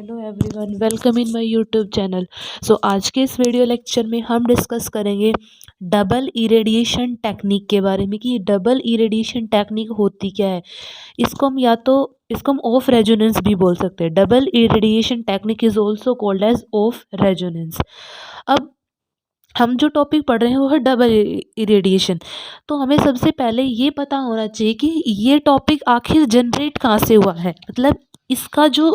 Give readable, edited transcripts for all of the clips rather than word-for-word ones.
Hello everyone, welcome in my YouTube channel. आज के इस वीडियो लेक्चर में हम डिस्कस करेंगे डबल इरेडिएशन टेक्निक के बारे में कि डबल इरेडिएशन टेक्निक होती क्या है। इसको हम ऑफ रेजोनेंस भी बोल सकते हैं। Double irradiation technique is also called as of resonance. अब हम जो टॉपिक पढ़ रहे हैं वो है डबल इरेडिएशन। तो हमें सबसे पहले ये पता होना चाहिए कि ये टॉपिक आखिर जनरेट कहाँ से हुआ है। मतलब इसका जो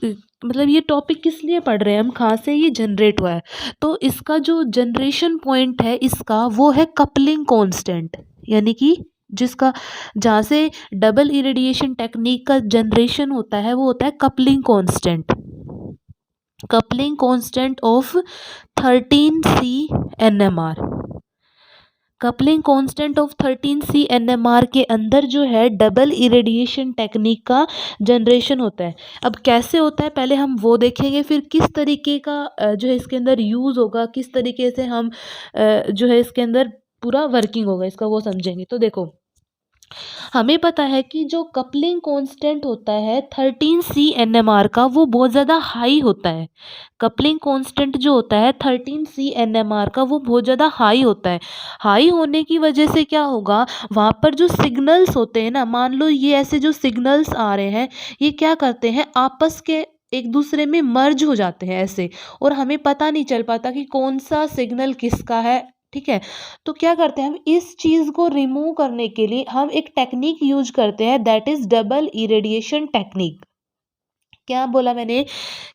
मतलब ये टॉपिक किस लिए पढ़ रहे हैं हम, कहाँ से ये जनरेट हुआ है। तो इसका जो जनरेशन पॉइंट है इसका वो है कपलिंग कांस्टेंट, यानी कि जिसका जहाँ से डबल इरेडिएशन टेक्निक का जनरेशन होता है वो होता है coupling constant. Coupling constant of 13 CNMR। Coupling constant of 13 CNMR के अंदर जो है डबल इरेडिएशन टेक्निक का जनरेशन होता है। अब कैसे होता है पहले हम वो देखेंगे, फिर किस तरीके का जो है इसके अंदर यूज़ होगा, किस तरीके से हम जो है इसके अंदर पूरा वर्किंग होगा इसका वो समझेंगे। तो देखो, हमें पता है कि जो कपलिंग कांस्टेंट होता है 13 CNMR का वो बहुत ज़्यादा हाई होता है। कपलिंग कांस्टेंट जो होता है 13 CNMR का वो बहुत ज़्यादा हाई होता है। हाई होने की वजह से क्या होगा, वहाँ पर जो सिग्नल्स होते हैं ना, मान लो ये ऐसे जो सिग्नल्स आ रहे हैं ये क्या करते हैं, आपस के एक दूसरे में मर्ज हो जाते हैं ऐसे, और हमें पता नहीं चल पाता कि कौन सा सिग्नल किसका है। ठीक है, तो क्या करते हैं हम इस चीज़ को रिमूव करने के लिए हम एक टेक्निक यूज करते हैं, that is double irradiation technique. क्या बोला मैंने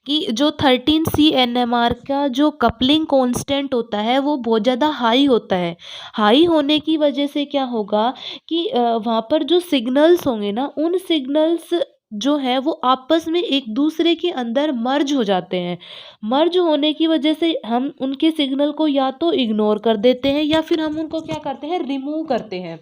कि जो 13 CNMR का जो कपलिंग कांस्टेंट होता है वो बहुत ज़्यादा हाई होता है। हाई होने की वजह से क्या होगा कि वहाँ पर जो सिग्नल्स होंगे ना, उन सिग्नल्स जो है वो आपस में एक दूसरे के अंदर मर्ज हो जाते हैं। मर्ज होने की वजह से हम उनके सिग्नल को या तो इग्नोर कर देते हैं या फिर हम उनको क्या करते हैं, रिमूव करते हैं।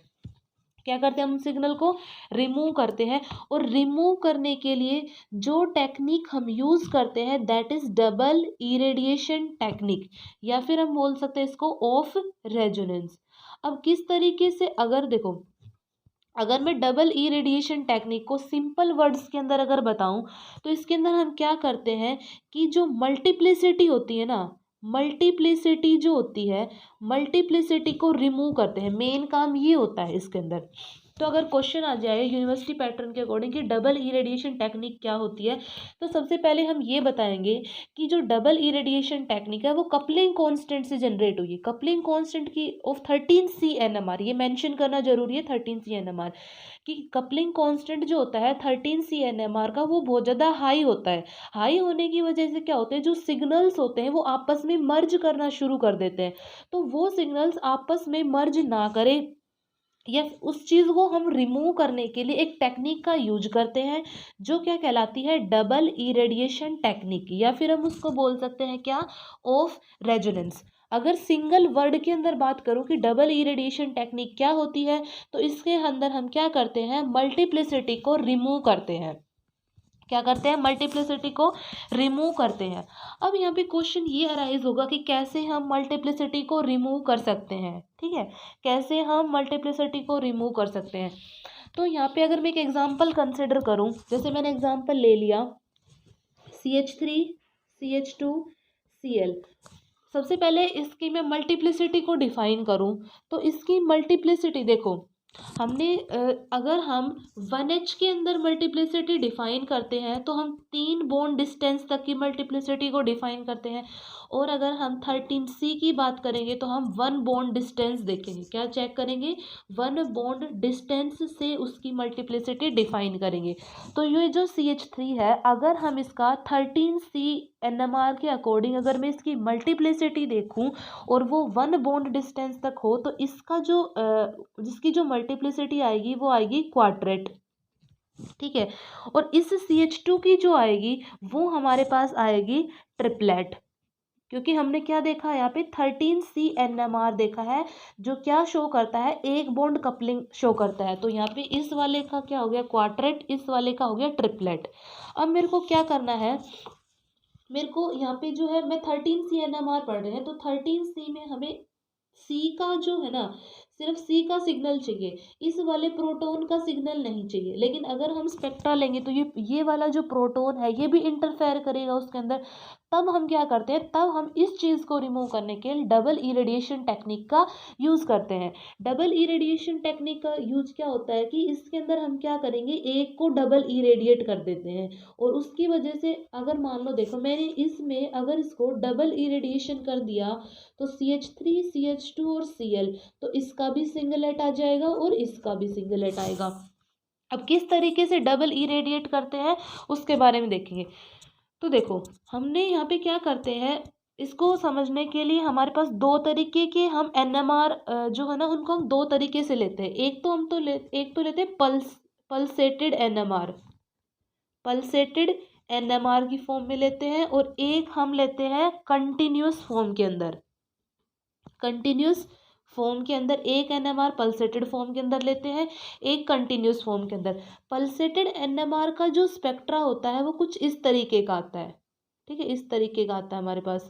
क्या करते हैं, हम सिग्नल को रिमूव करते हैं। और रिमूव करने के लिए जो टेक्निक हम यूज़ करते हैं that is double irradiation technique, या फिर हम बोल सकते हैं इसको ऑफ रेजोनेंस। अब किस तरीके से, अगर देखो, अगर मैं डबल इरेडिएशन टेक्निक को सिंपल वर्ड्स के अंदर अगर बताऊं तो इसके अंदर हम क्या करते हैं कि जो मल्टीप्लिसिटी होती है ना, मल्टीप्लिसिटी जो होती है, मल्टीप्लिसिटी को रिमूव करते हैं। मेन काम ये होता है इसके अंदर। तो अगर क्वेश्चन आ जाए यूनिवर्सिटी पैटर्न के अकॉर्डिंग कि डबल इरेडिएशन टेक्निक क्या होती है, तो सबसे पहले हम ये बताएंगे कि जो डबल इरेडिएशन टेक्निक है वो कपलिंग कांस्टेंट से जनरेट हुई है। कपलिंग कांस्टेंट की ऑफ 13 CNMR, ये मेंशन करना जरूरी है 13 CNMR, कि कपलिंग कांस्टेंट जो होता है 13 CNMR का वो बहुत ज़्यादा हाई होता है। हाई होने की वजह से क्या होता है, जो सिग्नल्स होते हैं वो आपस में मर्ज करना शुरू कर देते हैं। तो वो सिग्नल्स आपस में मर्ज ना करें, या उस चीज़ को हम रिमूव करने के लिए एक टेक्निक का यूज करते हैं जो क्या कहलाती है, डबल इरेडिएशन टेक्निक, या फिर हम उसको बोल सकते हैं क्या, ऑफ रेजोनेंस। अगर सिंगल वर्ड के अंदर बात करूं कि डबल इरेडिएशन टेक्निक क्या होती है, तो इसके अंदर हम क्या करते हैं, मल्टीप्लिसिटी को रिमूव करते हैं। क्या करते हैं, मल्टीप्लिसिटी को रिमूव करते हैं। अब यहाँ पे क्वेश्चन ये अराइज होगा कि कैसे हम मल्टीप्लिसिटी को रिमूव कर सकते हैं। ठीक है, कैसे हम मल्टीप्लिसिटी को रिमूव कर सकते हैं। तो यहाँ पे अगर मैं एक एग्जांपल कंसिडर करूँ, जैसे मैंने एग्जांपल ले लिया CH3 CH2 Cl। सबसे पहले इसकी मैं मल्टीप्लिसिटी को डिफाइन करूँ तो इसकी मल्टीप्लिसिटी देखो, हमने अगर हम 1H के अंदर मल्टीप्लिसिटी डिफाइन करते हैं तो हम 3 बॉन्ड डिस्टेंस तक की मल्टीप्लिसिटी को डिफाइन करते हैं। और अगर हम 13C की बात करेंगे तो हम 1 बॉन्ड डिस्टेंस देखेंगे, क्या चेक करेंगे, 1 बॉन्ड डिस्टेंस से उसकी मल्टीप्लिसिटी डिफाइन करेंगे। तो ये जो CH3 है, अगर हम इसका 13 CNMR के अकॉर्डिंग अगर मैं इसकी मल्टीप्लिसिटी देखूं और वो 1 बॉन्ड डिस्टेंस तक हो, तो इसका जो जिसकी जो मल्टीप्लिसिटी आएगी वो आएगी क्वाड्रेट। ठीक है, और इस CH2 की जो आएगी वो हमारे पास आएगी ट्रिपलेट, क्योंकि हमने क्या देखा यहाँ पे 13 CNMR देखा है जो क्या शो करता है, एक बॉन्ड कपलिंग शो करता है। तो यहाँ पे इस वाले का क्या हो गया, क्वाड्रेट, इस वाले का हो गया ट्रिपलेट। अब मेरे को क्या करना है, मेरे को यहाँ पे जो है, मैं 13 CNMR पढ़ रहे हैं तो 13C में हमें C का जो है ना, सिर्फ सी का सिग्नल चाहिए, इस वाले प्रोटॉन का सिग्नल नहीं चाहिए। लेकिन अगर हम स्पेक्ट्रा लेंगे तो ये वाला जो प्रोटॉन है ये भी इंटरफेयर करेगा उसके अंदर। तब हम क्या करते हैं, तब हम इस चीज़ को रिमूव करने के लिए डबल इरेडिएशन टेक्निक का यूज़ करते हैं। डबल इरेडिएशन टेक्निक का यूज क्या होता है कि इसके अंदर हम क्या करेंगे, एक को डबल इरेडिएट कर देते हैं और उसकी वजह से अगर मान लो देखो मैंने इसमें अगर इसको डबल इरेडिएशन कर दिया तो CH3 CH2 और Cl, तो इसका भी सिंगलेट आ जाएगा और इसका भी सिंगलेट आएगा। अब किस तरीके से डबल इरेडिएट करते हैं उसके बारे में देखेंगे। तो देखो हमने यहाँ पे क्या करते हैं, इसको समझने के लिए हमारे पास दो तरीके के हम NMR जो है ना उनको हम दो तरीके से लेते हैं। एक तो लेते हैं पल्सेटेड NMR, पल्सेटेड NMR की फॉर्म में लेते हैं, और एक हम लेते हैं कंटिन्यूस फॉर्म के अंदर। कंटिन्यूस फॉर्म के अंदर एक NMR पल्सेटेड फॉर्म के अंदर लेते हैं, एक कंटिन्यूस फॉर्म के अंदर। पल्सेटेड NMR का जो स्पेक्ट्रा होता है वो कुछ इस तरीके का आता है, ठीक है, इस तरीके का आता है हमारे पास।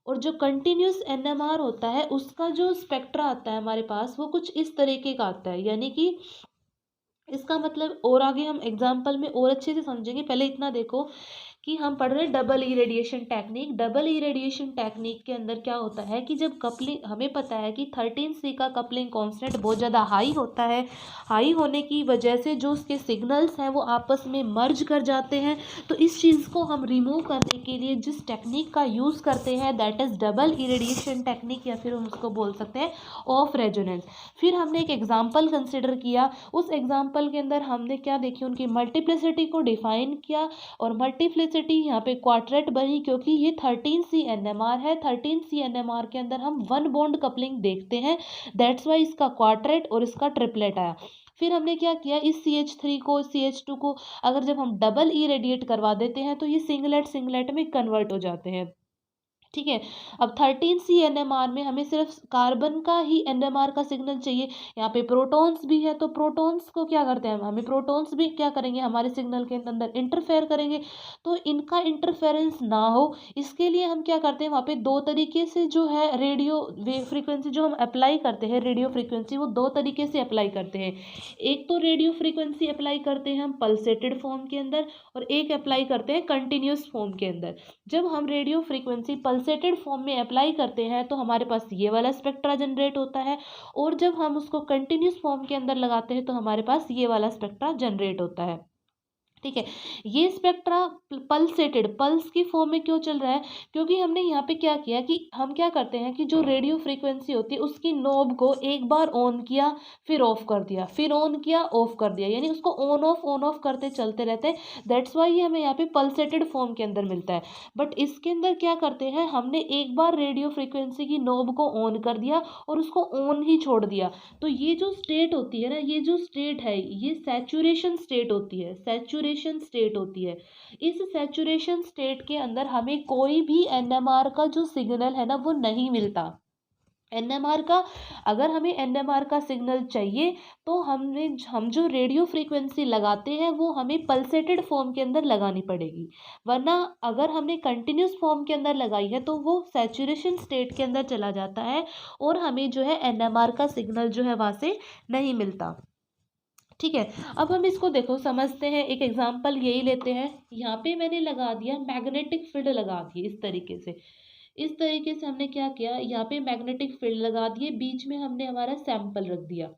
और जो कंटिन्यूस NMR होता है उसका जो स्पेक्ट्रा आता है हमारे पास वो कुछ इस तरीके का आता है। यानी कि इसका मतलब, और आगे हम एग्जाम्पल में और अच्छे से समझेंगे, पहले इतना देखो कि हम पढ़ रहे हैं double irradiation technique. Double irradiation technique के अंदर क्या होता है कि जब कपलिंग, हमें पता है कि 13C का कपलिंग कांस्टेंट बहुत ज़्यादा हाई होता है, हाई होने की वजह से जो उसके सिग्नल्स हैं वो आपस में मर्ज कर जाते हैं। तो इस चीज़ को हम रिमूव करने के लिए जिस टेक्निक का यूज़ करते हैं that is double irradiation technique, या फिर हम उसको बोल सकते हैं ऑफ रेजोनेंस। फिर हमने एक एग्जाम्पल कंसिडर किया, उस एग्जाम्पल के अंदर हमने क्या देखी, उनकी मल्टीप्लिसिटी को डिफाइन किया, और मल्टीप्लिसिटी यहाँ पे क्वाड्रेट बनी क्योंकि ये 13C NMR है। 13C NMR के अंदर हम वन बॉन्ड कपलिंग देखते हैं, दैट्स वाई इसका क्वाड्रेट और इसका ट्रिपलेट आया। फिर हमने क्या किया, इस CH3 को CH2 को अगर जब हम डबल इरेडिएट करवा देते हैं तो ये सिंगलेट सिंगलेट में कन्वर्ट हो जाते हैं, ठीक है। अब 13C NMR में हमें सिर्फ कार्बन का ही NMR का सिग्नल चाहिए। यहाँ पे प्रोटॉन्स भी है तो प्रोटॉन्स को क्या करते हैं, हमें प्रोटॉन्स भी क्या करेंगे, हमारे सिग्नल के अंदर इंटरफेयर करेंगे। तो इनका इंटरफेरेंस ना हो इसके लिए हम क्या करते हैं, वहाँ पे दो तरीके से जो है रेडियो वेव फ्रीक्वेंसी जो हम अप्लाई करते हैं, रेडियो फ्रीक्वेंसी वो दो तरीके से अप्लाई करते हैं। एक तो रेडियो फ्रीक्वेंसी अप्लाई करते हैं हम पल्सेटेड फॉर्म के अंदर, और एक अप्लाई करते हैं कंटिन्यूस फॉर्म के अंदर। जब हम रेडियो फ्रीक्वेंसी पल्सेटेड फॉर्म में अप्लाई करते हैं तो हमारे पास ये वाला स्पेक्ट्रा जनरेट होता है, और जब हम उसको कंटिन्यूस फॉर्म के अंदर लगाते हैं तो हमारे पास ये वाला स्पेक्ट्रा जनरेट होता है, ठीक है। ये स्पेक्ट्रा पल्सेटेड पल्स की फॉर्म में क्यों चल रहा है, क्योंकि हमने यहाँ पे क्या किया कि हम क्या करते हैं कि जो रेडियो फ्रीक्वेंसी होती है उसकी नॉब को एक बार ऑन किया फिर ऑफ कर दिया, फिर ऑन किया ऑफ कर दिया, यानी उसको ऑन ऑफ करते चलते रहते हैं। दैट्स वाई ये हमें यहाँ पे पल्सेटेड फॉर्म के अंदर मिलता है। बट इसके अंदर क्या करते हैं, हमने एक बार रेडियो फ्रीक्वेंसी की नॉब को ऑन कर दिया और उसको ऑन ही छोड़ दिया। तो ये जो स्टेट होती है ना, ये जो स्टेट है ये सैचुरेशन स्टेट होती है, सैचुरेशन स्टेट होती है। इस सैचुरेशन स्टेट के अंदर हमें कोई भी NMR का जो सिग्नल है ना वो नहीं मिलता। NMR का, अगर हमें NMR का सिग्नल चाहिए तो हम जो रेडियो फ्रीक्वेंसी लगाते हैं वो हमें पल्सेटेड फॉर्म के अंदर लगानी पड़ेगी, वरना अगर हमने कंटिन्यूस फॉर्म के अंदर लगाई है तो वो सैचुरेशन स्टेट के अंदर चला जाता है और हमें जो है NMR का सिग्नल जो है वहाँ से नहीं मिलता, ठीक है। अब हम इसको देखो समझते हैं, एक एग्जांपल यही लेते हैं। यहाँ पे मैंने लगा दिया मैग्नेटिक फील्ड लगा दी इस तरीके से, इस तरीके से हमने क्या किया, यहाँ पे मैग्नेटिक फील्ड लगा दिए, बीच में हमने हमारा सैंपल रख दिया,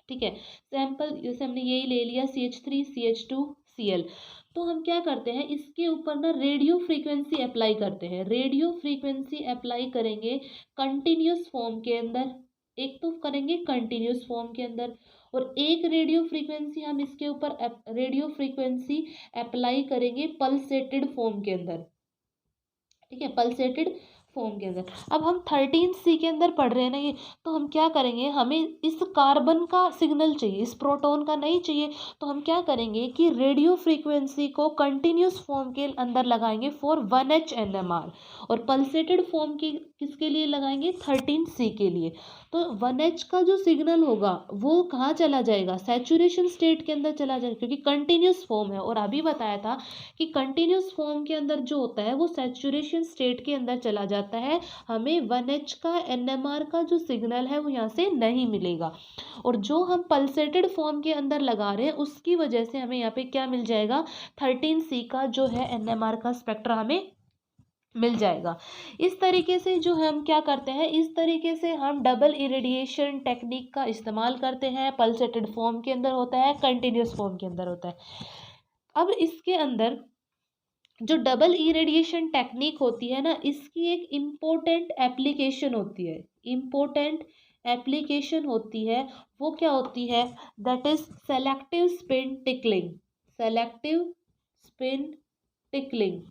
ठीक है। सैंपल जैसे हमने यही ले लिया CH3 CH2 Cl। तो हम क्या करते हैं, इसके ऊपर ना रेडियो फ्रीक्वेंसी अप्लाई करते हैं। रेडियो फ्रीक्वेंसी अप्लाई करेंगे कंटिन्यूस फॉर्म के अंदर, एक तो करेंगे कंटिन्यूस फॉर्म के अंदर, और एक रेडियो फ्रीक्वेंसी हम इसके ऊपर रेडियो फ्रीक्वेंसी अप्लाई करेंगे पल्सेटेड फॉर्म के अंदर, ठीक है, पल्सेटेड फॉर्म के अंदर। अब हम 13C के अंदर पढ़ रहे हैं ना ये, तो हम क्या करेंगे, हमें इस कार्बन का सिग्नल चाहिए, इस प्रोटॉन का नहीं चाहिए। तो हम क्या करेंगे कि रेडियो फ्रीक्वेंसी को कंटिन्यूस फॉर्म के अंदर लगाएंगे फॉर 1H NMR, और पल्सेटेड फॉर्म की किसके लिए लगाएंगे, 13C के लिए। तो 1H का जो सिग्नल होगा वो कहाँ चला जाएगा, सैचुरेशन स्टेट के अंदर चला जाएगा, क्योंकि कंटिन्यूस फॉर्म है। और अभी बताया था कि कंटिन्यूस फॉर्म के अंदर जो होता है वो सैचुरेशन स्टेट के अंदर चला जाता जाता है, हमें 1H का NMR का जो सिग्नल है वो यहाँ से नहीं मिलेगा, और जो हम पल्सेटेड फॉर्म के अंदर लगा रहे हैं उसकी वजह से हमें यहाँ पे क्या मिल जाएगा, 13C का जो है NMR का स्पेक्ट्रा हमें मिल जाएगा। इस तरीके से जो हम क्या करते हैं, इस तरीके से हम डबल इरेडिएशन टेक्निक का इस्तेमाल करते हैं। पल्सेटेड फॉर्म के अंदर होता है, कंटिन्यूस फॉर्म के अंदर होता है। अब इसके अंदर जो डबल इरेडिएशन टेक्निक होती है ना, इसकी एक इम्पोर्टेंट एप्लीकेशन होती है, इम्पोर्टेंट एप्लीकेशन होती है, वो क्या होती है, that is selective spin tickling. Selective spin tickling,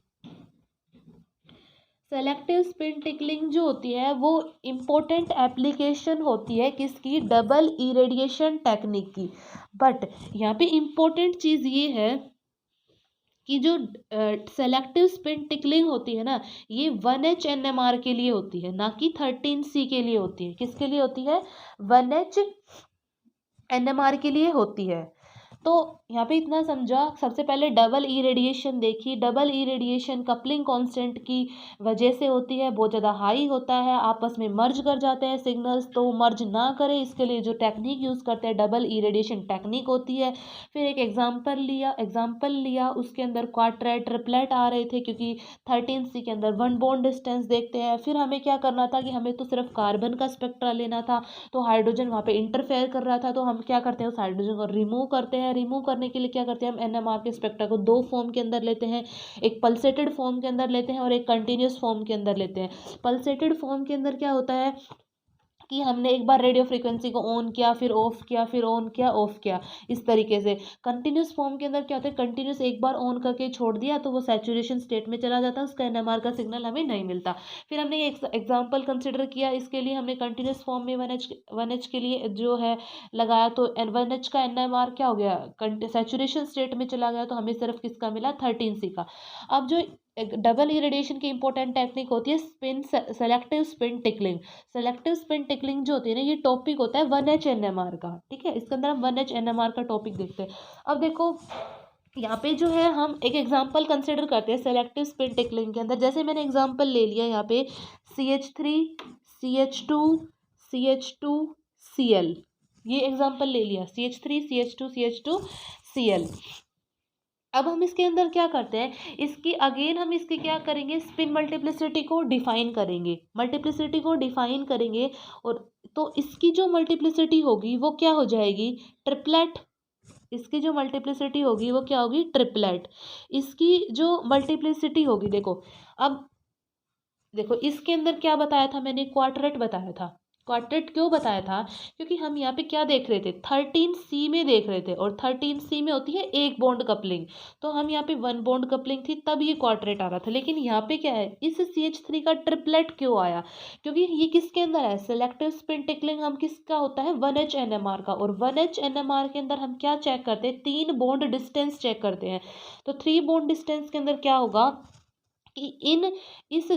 selective spin tickling जो होती है वो इम्पोर्टेंट एप्लीकेशन होती है किसकी, डबल इरेडिएशन टेक्निक की। बट यहाँ पे इम्पोर्टेंट चीज़ ये है कि जो सेलेक्टिव स्पिन टिकलिंग होती है ना, ये 1H NMR के लिए होती है, ना कि 13C के लिए होती है। किसके लिए होती है, 1H NMR के लिए होती है। तो यहाँ पे इतना समझा, सबसे पहले डबल इरेडिएशन देखी। डबल इरेडिएशन कपलिंग कांस्टेंट की वजह से होती है, बहुत ज़्यादा हाई होता है, आपस में मर्ज कर जाते हैं सिग्नल्स, तो मर्ज ना करें इसके लिए जो टेक्निक यूज़ करते हैं डबल इरेडिएशन टेक्निक होती है। फिर एक एग्जाम्पल लिया, उसके अंदर क्वार्टेट ट्रिपलेट आ रहे थे, क्योंकि 13C के अंदर 1 बॉन्ड डिस्टेंस देखते हैं। फिर हमें क्या करना था कि हमें तो सिर्फ कार्बन का स्पेक्ट्रा लेना था, तो हाइड्रोजन वहाँ पे इंटरफेयर कर रहा था, तो हम क्या करते हैं, उस हाइड्रोजन को रिमूव करते हैं। रिमूव करने के लिए क्या करते हैं, हम NMR के स्पेक्ट्रा को 2 फॉर्म के अंदर लेते हैं, एक पल्सेटेड फॉर्म के अंदर लेते हैं और एक कंटिन्यूस फॉर्म के अंदर लेते हैं। पल्सेटेड फॉर्म के अंदर क्या होता है कि हमने एक बार रेडियो फ्रीक्वेंसी को ऑन किया, फिर ऑफ किया, फिर ऑन किया, ऑफ किया, इस तरीके से। कंटिन्यूस फॉर्म के अंदर क्या होता है, कंटिन्यूस एक बार ऑन करके छोड़ दिया तो वो सैचुरेशन स्टेट में चला जाता है, उसका NMR का सिग्नल हमें नहीं मिलता। फिर हमने एक एग्जाम्पल कंसिडर किया, इसके लिए हमने कंटिन्यूस फॉर्म में 1H के लिए जो है लगाया, तो 1H का NMR क्या हो गया, सैचुरेशन स्टेट में चला गया, तो हमें सिर्फ किसका मिला, 13C का। अब जो डबल इरेडिएशन की इंपॉर्टेंट टेक्निक होती है selective spin tickling. Selective spin tickling जो होती है ना, ये टॉपिक होता है 1H NMR का, ठीक है। इसके अंदर हम 1H NMR का टॉपिक देखते हैं। अब देखो यहाँ पे जो है हम एक एग्जांपल कंसिडर करते हैं सेलेक्टिव स्पिन टिकलिंग के अंदर। जैसे मैंने एग्जांपल ले लिया यहाँ पे CH3 CH2 CH2 Cl, ये एग्जांपल ले लिया, CH3 CH2 CH2 Cl। अब हम इसके अंदर क्या करते हैं, इसकी अगेन हम इसकी क्या करेंगे, स्पिन मल्टीप्लिसिटी को डिफाइन करेंगे, मल्टीप्लिसिटी को डिफाइन करेंगे, और तो इसकी जो मल्टीप्लिसिटी होगी वो क्या हो जाएगी, ट्रिपलेट। इसकी जो मल्टीप्लिसिटी होगी वो क्या होगी, ट्रिपलेट। इसकी जो मल्टीप्लिसिटी होगी, देखो अब देखो इसके अंदर क्या बताया था मैंने, क्वार्टेट बताया था। क्वार्टेट क्यों बताया था, क्योंकि हम यहाँ पे क्या देख रहे थे, 13C में देख रहे थे, और 13C में होती है एक बॉन्ड कपलिंग, तो हम यहाँ पे 1 बॉन्ड कपलिंग थी तब ये क्वार्टेट आ रहा था। लेकिन यहाँ पे क्या है, इस CH3 का ट्रिपलेट क्यों आया, क्योंकि ये किसके अंदर है, सेलेक्टिव स्पिन टिकलिंग हम किसका होता है, 1H NMR का, और 1H NMR के अंदर हम क्या चेक करते हैं, 3 बॉन्ड डिस्टेंस चेक करते हैं। तो 3 बॉन्ड डिस्टेंस के अंदर क्या होगा कि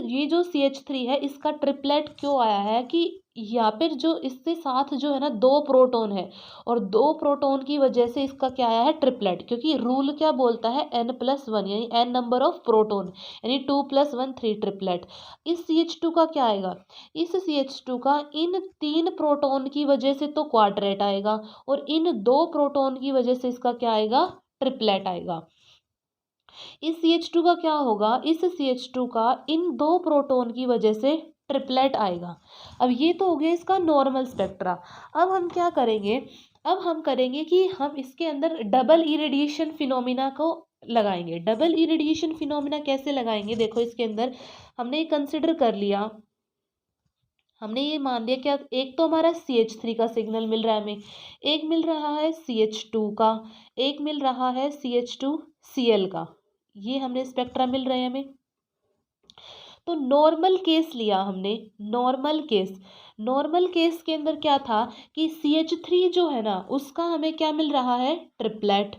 ये जो CH3 है इसका ट्रिपलेट क्यों आया है, कि यहाँ पर जो इससे साथ जो है ना 2 प्रोटॉन है, और 2 प्रोटॉन की वजह से इसका क्या आया है, ट्रिपलेट। क्योंकि रूल क्या बोलता है, N+1 यानी N नंबर ऑफ प्रोटॉन, यानी 2+1 3 ट्रिपलेट। इस CH2 का क्या आएगा, इस CH2 का इन 3 प्रोटॉन की वजह से तो क्वाड्रेट आएगा, और इन 2 प्रोटॉन की वजह से इसका क्या आएगा, ट्रिपलेट आएगा। इस CH2 का क्या होगा, इस CH2 का इन 2 प्रोटॉन की वजह से ट्रिपलेट आएगा। अब ये तो हो गया इसका नॉर्मल स्पेक्ट्रा। अब हम क्या करेंगे, अब हम करेंगे कि हम इसके अंदर डबल इरेडिएशन फिनोमिना को लगाएंगे। डबल इरेडिएशन फिनोमिना कैसे लगाएंगे, देखो इसके अंदर हमने कंसिडर कर लिया, हमने ये मान लिया क्या, एक तो हमारा CH3 का सिग्नल मिल रहा है हमें, एक मिल रहा है CH2 का, एक मिल रहा है CH2Cl का, ये हमने स्पेक्ट्रा मिल रहे हैं हमें। तो नॉर्मल केस लिया हमने, नॉर्मल केस के अंदर क्या था कि CH3 जो है ना उसका हमें क्या मिल रहा है, ट्रिपलेट।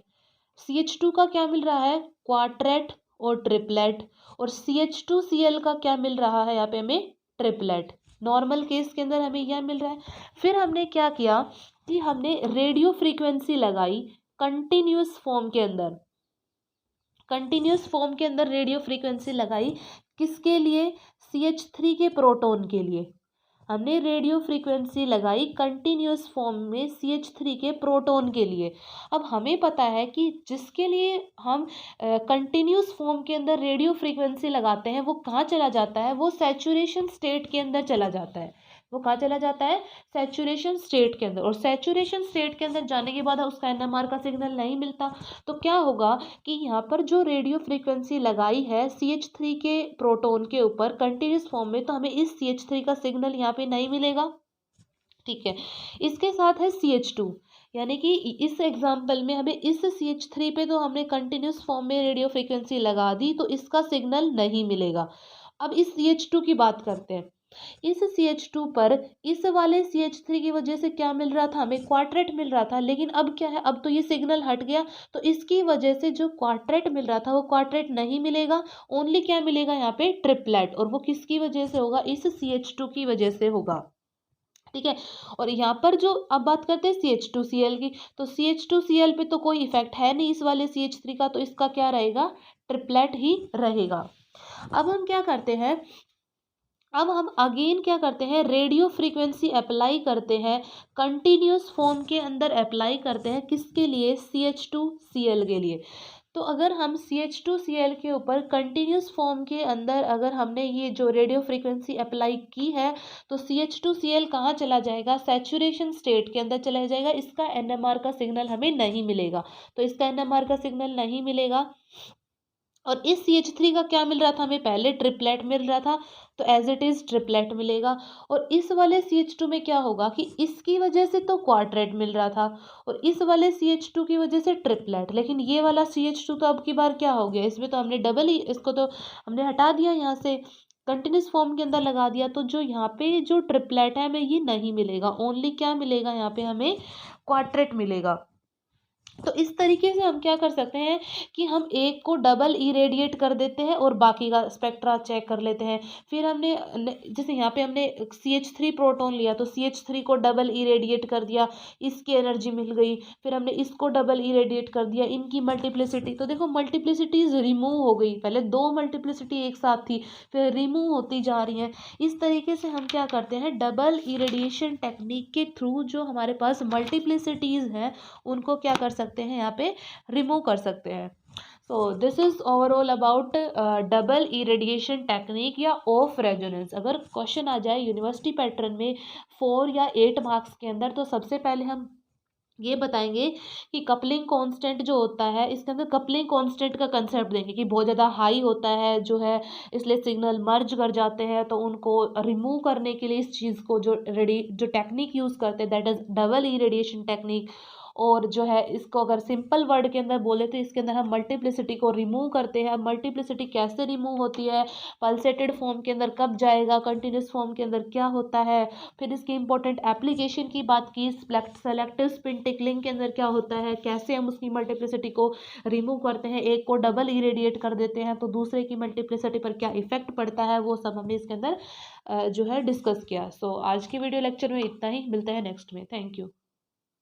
CH2 का क्या मिल रहा है, क्वार्टेट और ट्रिपलेट, और CH2Cl का क्या मिल रहा है यहाँ पे हमें, ट्रिपलेट। नॉर्मल केस के अंदर हमें यह मिल रहा है। फिर हमने क्या किया कि हमने रेडियो फ्रीक्वेंसी लगाई कंटिन्यूस फॉर्म के अंदर, कंटिन्यूस फॉर्म के अंदर रेडियो फ्रीक्वेंसी लगाई, किसके लिए? CH3 के प्रोटॉन के लिए। हमने रेडियो फ्रीक्वेंसी लगाई कंटिन्यूस फॉर्म में CH3 के प्रोटॉन के लिए। अब हमें पता है कि जिसके लिए हम कंटिन्यूस फॉर्म के अंदर रेडियो फ्रीक्वेंसी लगाते हैं वो कहाँ चला जाता है? वो सैचुरेशन स्टेट के अंदर चला जाता है। वो कहाँ चला जाता है? सैचुरेशन स्टेट के अंदर। और सैचुरेशन स्टेट के अंदर जाने के बाद उसका NMR का सिग्नल नहीं मिलता, तो क्या होगा कि यहाँ पर जो रेडियो फ्रीक्वेंसी लगाई है CH3 के प्रोटॉन के ऊपर कंटिन्यूस फॉर्म में, तो हमें इस CH3 का सिग्नल यहाँ पे नहीं मिलेगा। ठीक है, इसके साथ है CH2, यानी कि इस एग्जाम्पल में हमें इस CH3 पे तो हमने कंटिन्यूस फॉर्म में रेडियो फ्रीक्वेंसी लगा दी, तो इसका सिग्नल नहीं मिलेगा। अब इस CH2 की बात करते हैं। इस CH2 पर इस वाले CH3 की वजह से क्या मिल रहा था? हमें क्वार्टेट मिल रहा था, लेकिन अब क्या है? अब तो ये सिग्नल हट गया, तो इसकी वजह से जो क्वार्टेट मिल रहा था वो क्वार्टेट नहीं मिलेगा। ओनली क्या मिलेगा यहाँ पे? ट्रिपलेट। और वो किसकी वजह से होगा? इस CH2 की वजह से होगा। ठीक है, और यहाँ पर जो अब बात करते हैं CH2Cl की, तो CH2Cl पे तो कोई इफेक्ट है नहीं इस वाले CH3 का, तो इसका क्या रहेगा? ट्रिपलेट ही रहेगा। अब हम क्या करते हैं? अब हम अगेन क्या करते हैं? रेडियो फ्रीक्वेंसी अप्लाई करते हैं, कंटिन्यूस फॉर्म के अंदर अप्लाई करते हैं, किसके लिए? CH2Cl के लिए। तो अगर हम CH2Cl के ऊपर कंटिन्यूस फॉर्म के अंदर अगर हमने ये जो रेडियो फ्रीक्वेंसी अप्लाई की है, तो CH2Cl कहाँ चला जाएगा? सैचुरेशन स्टेट के अंदर चला जाएगा। इसका NMR का सिग्नल हमें नहीं मिलेगा। तो इसका NMR का सिग्नल नहीं मिलेगा। और इस CH3 का क्या मिल रहा था हमें? पहले ट्रिपलेट मिल रहा था, तो एज इट इज़ ट्रिपलेट मिलेगा। और इस वाले CH2 में क्या होगा कि इसकी वजह से तो क्वाड्रेट मिल रहा था, और इस वाले CH2 की वजह से ट्रिपलेट। लेकिन ये वाला CH2 तो अब की बार क्या हो गया? इसमें तो हमने डबल ही, इसको तो हमने हटा दिया यहाँ से, कंटिन्यूस फॉर्म के अंदर लगा दिया। तो जो यहाँ पे जो ट्रिपलेट है हमें ये नहीं मिलेगा। ओनली क्या मिलेगा यहाँ पे? हमें क्वाड्रेट मिलेगा। तो इस तरीके से हम क्या कर सकते हैं कि हम एक को डबल इरेडिएट कर देते हैं और बाकी का स्पेक्ट्रा चेक कर लेते हैं। फिर हमने जैसे यहाँ पे हमने CH3 प्रोटॉन लिया, तो CH3 को डबल इरेडिएट कर दिया, इसकी एनर्जी मिल गई। फिर हमने इसको डबल इरेडिएट कर दिया, इनकी मल्टीप्लिसिटी, तो देखो मल्टीप्लिसिटीज रिमूव हो गई। पहले दो मल्टीप्लिसिटी एक साथ थी, फिर रिमूव होती जा रही हैं। इस तरीके से हम क्या करते हैं? डबल इरेडिएशन टेक्निक के थ्रू जो हमारे पास मल्टीप्लिसिटीज़ हैं उनको क्या कर सकते हैं? यहाँ पे रिमूव कर सकते हैं। So this is overall about double irradiation technique या ऑफ रेजोनेंस। अगर क्वेश्चन आ जाए यूनिवर्सिटी पैटर्न में 4 या 8 मार्क्स के अंदर, तो सबसे पहले हम ये बताएंगे कि कपलिंग कांस्टेंट जो होता है, इसके अंदर कपलिंग कांस्टेंट का कंसेप्ट देंगे कि बहुत ज़्यादा हाई होता है जो है, इसलिए सिग्नल मर्ज कर जाते हैं। तो उनको रिमूव करने के लिए इस चीज़ को जो टेक्निक यूज़ करते हैं, that is double E radiation technique. और जो है इसको अगर सिंपल वर्ड के अंदर बोले तो इसके अंदर हम मल्टीप्लिसिटी को रिमूव करते हैं। मल्टीप्लिसिटी कैसे रिमूव होती है? पल्सेटेड फॉर्म के अंदर कब जाएगा, कंटिन्यूस फॉर्म के अंदर क्या होता है। फिर इसकी इंपॉर्टेंट एप्लीकेशन की बात की, सेलेक्टिव स्पिन टिकलिंग के अंदर क्या होता है, कैसे हम उसकी मल्टीप्लिसिटी को रिमूव करते हैं, एक को डबल इरेडिएट कर देते हैं तो दूसरे की मल्टीप्लिसिटी पर क्या इफेक्ट पड़ता है, वो सब हमने इसके अंदर जो है डिस्कस किया। सो आज की वीडियो लेक्चर में इतना ही, मिलते हैं नेक्स्ट में। Thank you.